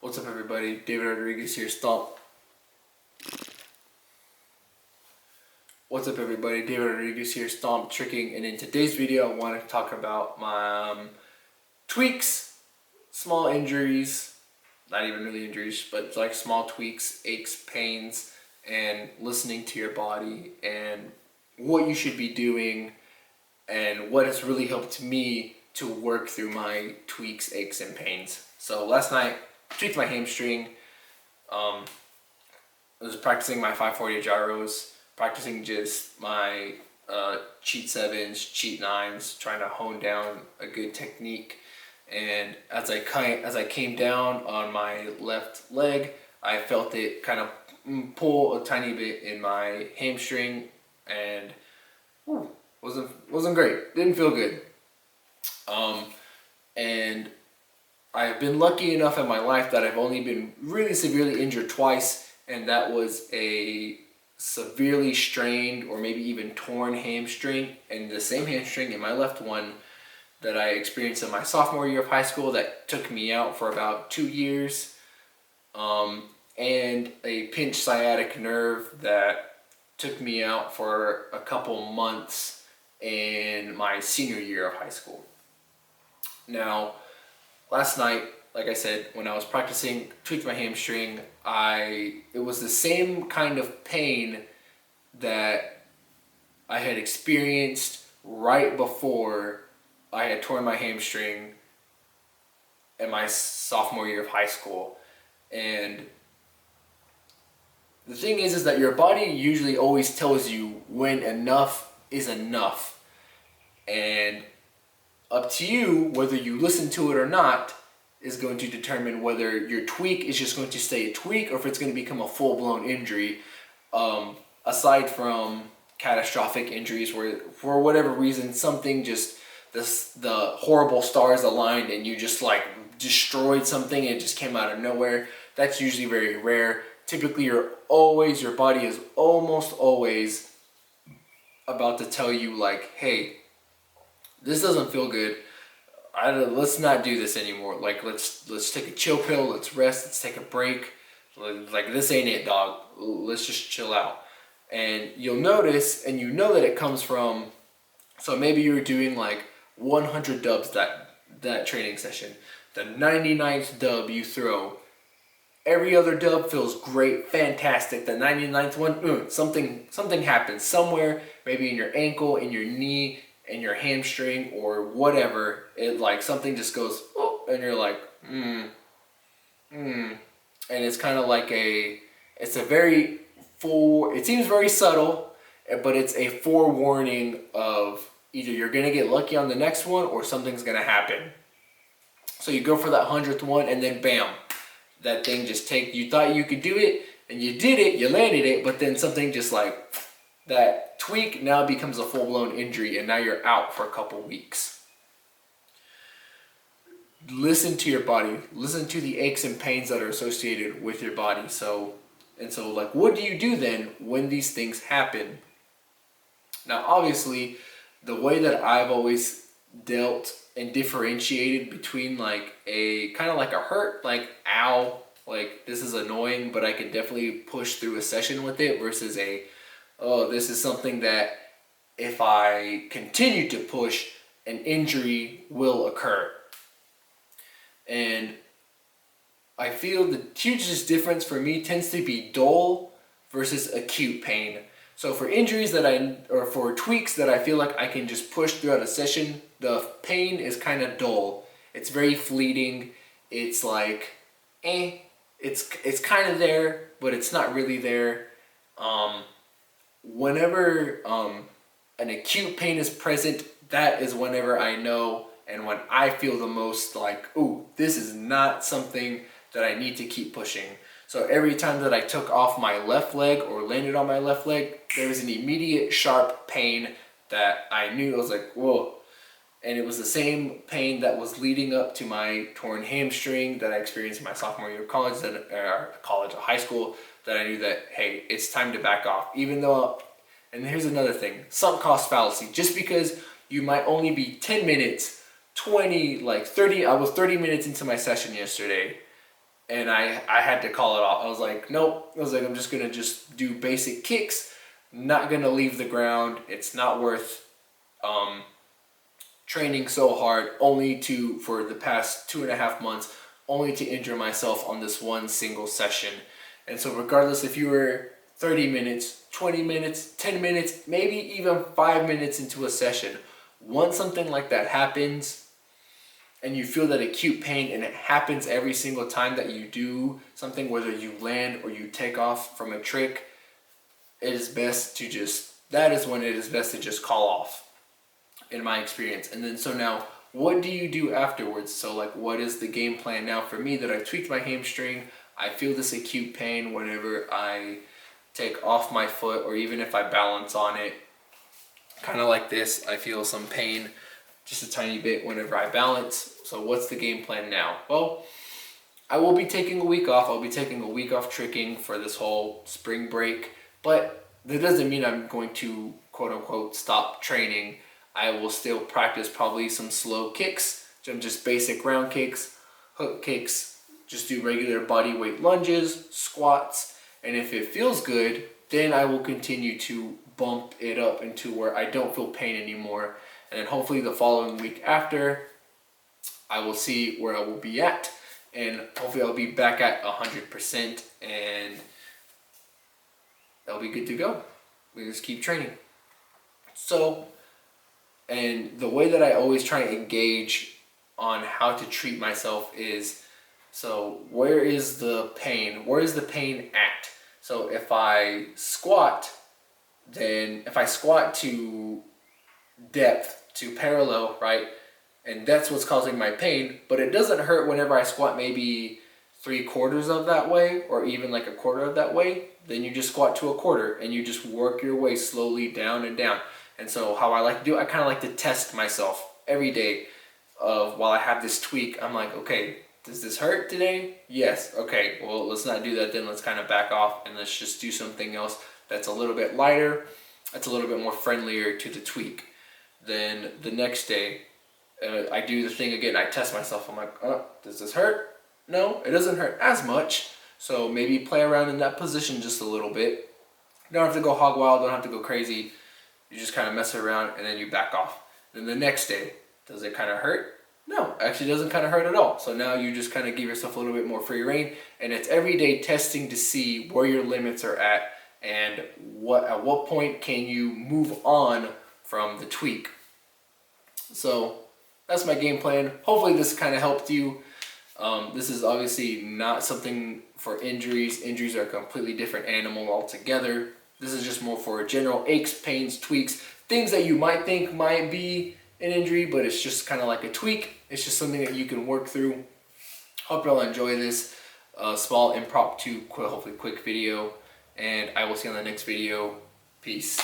What's up, everybody? David Rodriguez here, Stomp. What's up, everybody? David Rodriguez here, Stomp Tricking, and in today's video I want to talk about my tweaks, small injuries, not even really injuries, but like small tweaks, aches, pains, and listening to your body and what you should be doing and what has really helped me to work through my tweaks, aches, and pains. So last night, tweaked my hamstring. I was practicing my 540 gyros, practicing just my cheat 7s, cheat 9s, trying to hone down a good technique. And as I came down on my left leg, I felt it kind of pull a tiny bit in my hamstring, and wasn't great. Didn't feel good. And I've been lucky enough in my life that I've only been really severely injured twice, and that was a severely strained or maybe even torn hamstring, and the same hamstring in my left one that I experienced in my sophomore year of high school that took me out for about 2 years, and a pinched sciatic nerve that took me out for a couple months in my senior year of high school. Now, last night, like I said, when I was practicing, tweaked my hamstring. It was the same kind of pain that I had experienced right before I had torn my hamstring in my sophomore year of high school. And the thing is that your body usually always tells you when enough is enough. And up to you, whether you listen to it or not, is going to determine whether your tweak is just going to stay a tweak or if it's going to become a full-blown injury. Aside from catastrophic injuries where, for whatever reason, something just, the horrible stars aligned and you just like destroyed something and it just came out of nowhere. That's usually very rare. Typically, your body is almost always about to tell you like, hey, this doesn't feel good. Let's not do this anymore. Like, let's take a chill pill. Let's rest. Let's take a break. Like, this ain't it, dog. Let's just chill out. And you'll notice, and you know that it comes from. So maybe you're doing like 100 dubs that training session. The 99th dub you throw. Every other dub feels great, fantastic. The 99th one, something happens somewhere. Maybe in your ankle, in your knee, in your hamstring, or whatever. It like something just goes, oh, and you're like, and it's kind of like it's a very it seems very subtle, but it's a forewarning of either you're gonna get lucky on the next one or something's gonna happen. So you go for that 100th one, and then bam, that thing just you thought you could do it, and you did it, you landed it, but then something just like, that tweak now becomes a full-blown injury, and now you're out for a couple weeks. Listen to your body. Listen to the aches and pains that are associated with your body. So like, what do you do then when these things happen? Now, obviously, the way that I've always dealt and differentiated between like a kind of like a hurt, like ow, like this is annoying, but I can definitely push through a session with it, versus this is something that if I continue to push, an injury will occur. And I feel the hugest difference for me tends to be dull versus acute pain. So for injuries or for tweaks that I feel like I can just push throughout a session, the pain is kind of dull. It's very fleeting. It's like, it's kind of there, but it's not really there. Whenever an acute pain is present, that is whenever I know and when I feel the most like, ooh, this is not something that I need to keep pushing. So every time that I took off my left leg or landed on my left leg, there was an immediate sharp pain that I knew. I was like, whoa. And it was the same pain that was leading up to my torn hamstring that I experienced in my sophomore year of college, high school, that I knew that, hey, it's time to back off. Even though, and here's another thing, sunk cost fallacy. Just because you might only be 10 minutes, 20, like 30, I was 30 minutes into my session yesterday, and I had to call it off. I was like, nope. I was like, I'm just gonna just do basic kicks, not gonna leave the ground. It's not worth training so hard only to, for the past 2.5 months, only to injure myself on this one single session. And so regardless if you were 30 minutes, 20 minutes, 10 minutes, maybe even 5 minutes into a session, once something like that happens and you feel that acute pain, and it happens every single time that you do something, whether you land or you take off from a trick, it is best to just, that is when it is best to just call off, in my experience. And then so now, what do you do afterwards? So like, what is the game plan now for me that I tweaked my hamstring? I feel this acute pain whenever I take off my foot, or even if I balance on it, kind of like this, I feel some pain just a tiny bit whenever I balance. So what's the game plan now? Well, I will be taking a week off. I'll be taking a week off tricking for this whole spring break, but that doesn't mean I'm going to quote unquote stop training. I will still practice probably some slow kicks, just basic round kicks, hook kicks, just do regular body weight lunges, squats, and if it feels good, then I will continue to bump it up into where I don't feel pain anymore. And then hopefully the following week after, I will see where I will be at, and hopefully I'll be back at 100%, and that'll be good to go. We just keep training. So, and the way that I always try to engage on how to treat myself is, so where is the pain? Where is the pain at? So if I squat, then if I squat to depth, to parallel, right? And that's what's causing my pain, but it doesn't hurt whenever I squat maybe 3/4 of that way, or even like 1/4 of that way. Then you just squat to 1/4 and you just work your way slowly down and down. And so how I like to do it, I kind of like to test myself every day of while I have this tweak. I'm like, okay, does this hurt today? Yes. Okay, well, let's not do that then. Let's kind of back off and let's just do something else that's a little bit lighter, that's a little bit more friendlier to the tweak. Then the next day, I do the thing again. I test myself. I'm like, oh, does this hurt? No, it doesn't hurt as much. So maybe play around in that position just a little bit. You don't have to go hog wild. Don't have to go crazy. You just kind of mess around and then you back off. Then the next day, does it kind of hurt? No, actually doesn't kind of hurt at all. So now you just kind of give yourself a little bit more free reign, and it's everyday testing to see where your limits are at and at what point can you move on from the tweak. So that's my game plan. Hopefully this kind of helped you. This is obviously not something for injuries. Injuries are a completely different animal altogether. This is just more for general aches, pains, tweaks, things that you might think might be an injury, but it's just kind of like a tweak. It's just something that you can work through. Hope y'all enjoy this small impromptu, hopefully quick video, and I will see you on the next video. Peace.